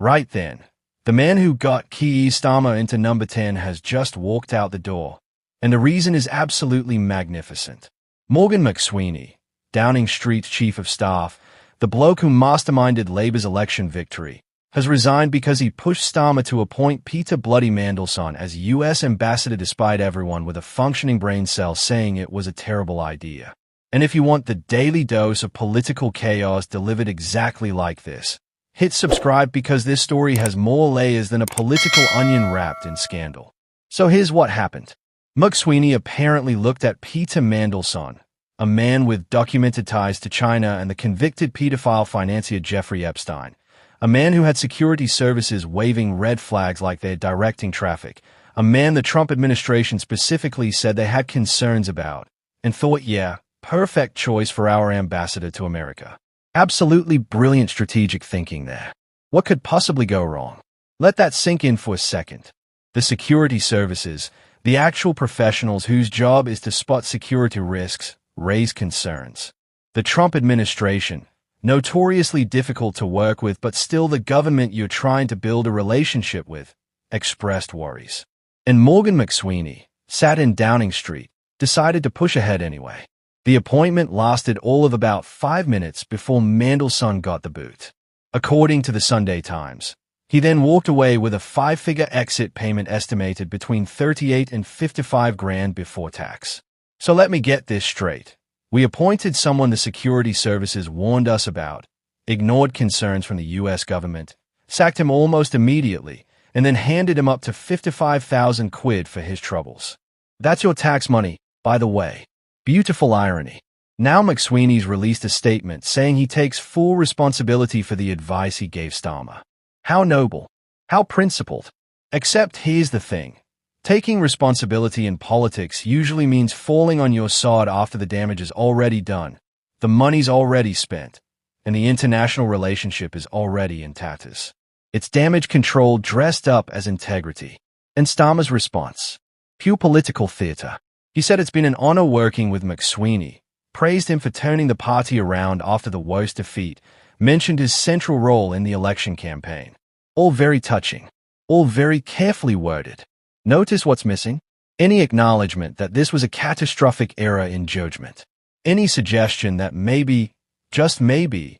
Right then, the man who got Keir Starmer into number 10 has just walked out the door, and the reason is absolutely magnificent. Morgan McSweeney, Downing Street's chief of staff, the bloke who masterminded Labour's election victory, has resigned because he pushed Starmer to appoint Peter Bloody Mandelson as US ambassador despite everyone with a functioning brain cell saying it was a terrible idea. And if you want the daily dose of political chaos delivered exactly like this, hit subscribe because this story has more layers than a political onion wrapped in scandal. So here's what happened. McSweeney apparently looked at Peter Mandelson, a man with documented ties to China, and the convicted pedophile financier Jeffrey Epstein, a man who had security services waving red flags like they're directing traffic, a man the Trump administration specifically said they had concerns about, and thought, yeah, perfect choice for our ambassador to America. Absolutely brilliant strategic thinking there. What could possibly go wrong? Let that sink in for a second. The security services, the actual professionals whose job is to spot security risks, raise concerns. The Trump administration, notoriously difficult to work with but still the government you're trying to build a relationship with, expressed worries. And Morgan McSweeney, sat in Downing Street, decided to push ahead anyway. The appointment lasted all of about 5 minutes before Mandelson got the boot. According to the Sunday Times, he then walked away with a 5-figure exit payment estimated between 38 and 55 grand before tax. So let me get this straight. We appointed someone the security services warned us about, ignored concerns from the US government, sacked him almost immediately, and then handed him up to 55,000 quid for his troubles. That's your tax money, by the way. Beautiful irony. Now McSweeney's released a statement saying he takes full responsibility for the advice he gave Starmer. How noble. How principled. Except here's the thing. Taking responsibility in politics usually means falling on your sword after the damage is already done, the money's already spent, and the international relationship is already in tatters. It's damage control dressed up as integrity. And Starmer's response? Pure political theater. He said it's been an honor working with McSweeney, praised him for turning the party around after the worst defeat, mentioned his central role in the election campaign. All very touching. All very carefully worded. Notice what's missing? Any acknowledgement that this was a catastrophic error in judgment. Any suggestion that maybe, just maybe,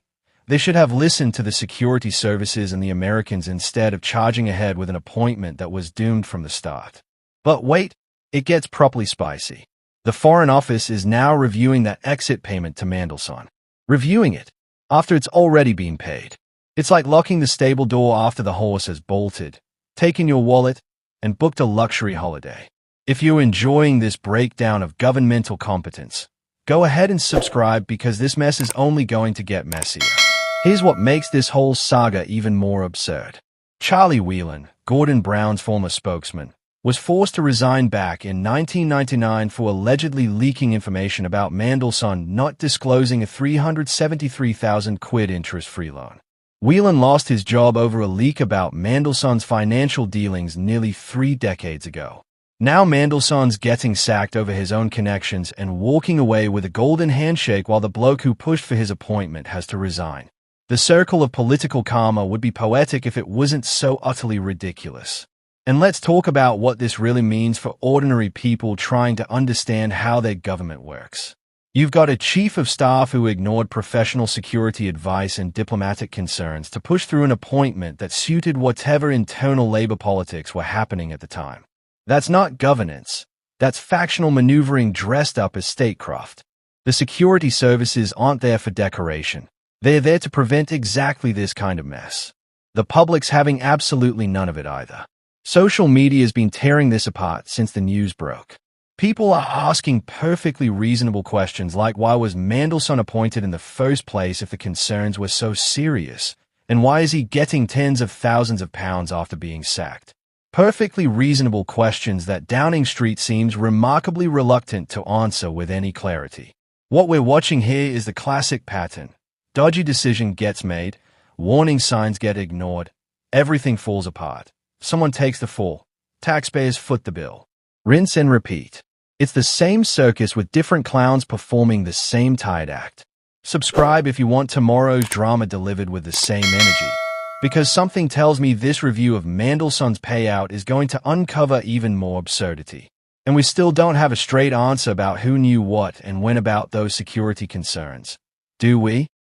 they should have listened to the security services and the Americans instead of charging ahead with an appointment that was doomed from the start. But wait, it gets properly spicy. The Foreign Office is now reviewing that exit payment to Mandelson. Reviewing it, after it's already been paid. It's like locking the stable door after the horse has bolted, taken your wallet, and booked a luxury holiday. If you're enjoying this breakdown of governmental competence, go ahead and subscribe because this mess is only going to get messier. Here's what makes this whole saga even more absurd. Charlie Whelan, Gordon Brown's former spokesman, was forced to resign back in 1999 for allegedly leaking information about Mandelson not disclosing a 373,000 quid interest-free loan. Whelan lost his job over a leak about Mandelson's financial dealings nearly 3 decades ago. Now Mandelson's getting sacked over his own connections and walking away with a golden handshake while the bloke who pushed for his appointment has to resign. The circle of political karma would be poetic if it wasn't so utterly ridiculous. And let's talk about what this really means for ordinary people trying to understand how their government works. You've got a chief of staff who ignored professional security advice and diplomatic concerns to push through an appointment that suited whatever internal labor politics were happening at the time. That's not governance. That's factional maneuvering dressed up as statecraft. The security services aren't there for decoration. They're there to prevent exactly this kind of mess. The public's having absolutely none of it either. Social media has been tearing this apart since the news broke. People are asking perfectly reasonable questions like why was Mandelson appointed in the first place if the concerns were so serious, and why is he getting tens of thousands of pounds after being sacked? Perfectly reasonable questions that Downing Street seems remarkably reluctant to answer with any clarity. What we're watching here is the classic pattern. Dodgy decision gets made, warning signs get ignored, everything falls apart. Someone takes the fall. Taxpayers foot the bill. Rinse and repeat. It's the same circus with different clowns performing the same tired act. Subscribe if you want tomorrow's drama delivered with the same energy. because something tells me this review of Mandelson's payout is going to uncover even more absurdity. And we still don't have a straight answer about who knew what and when about those security concerns. Do we?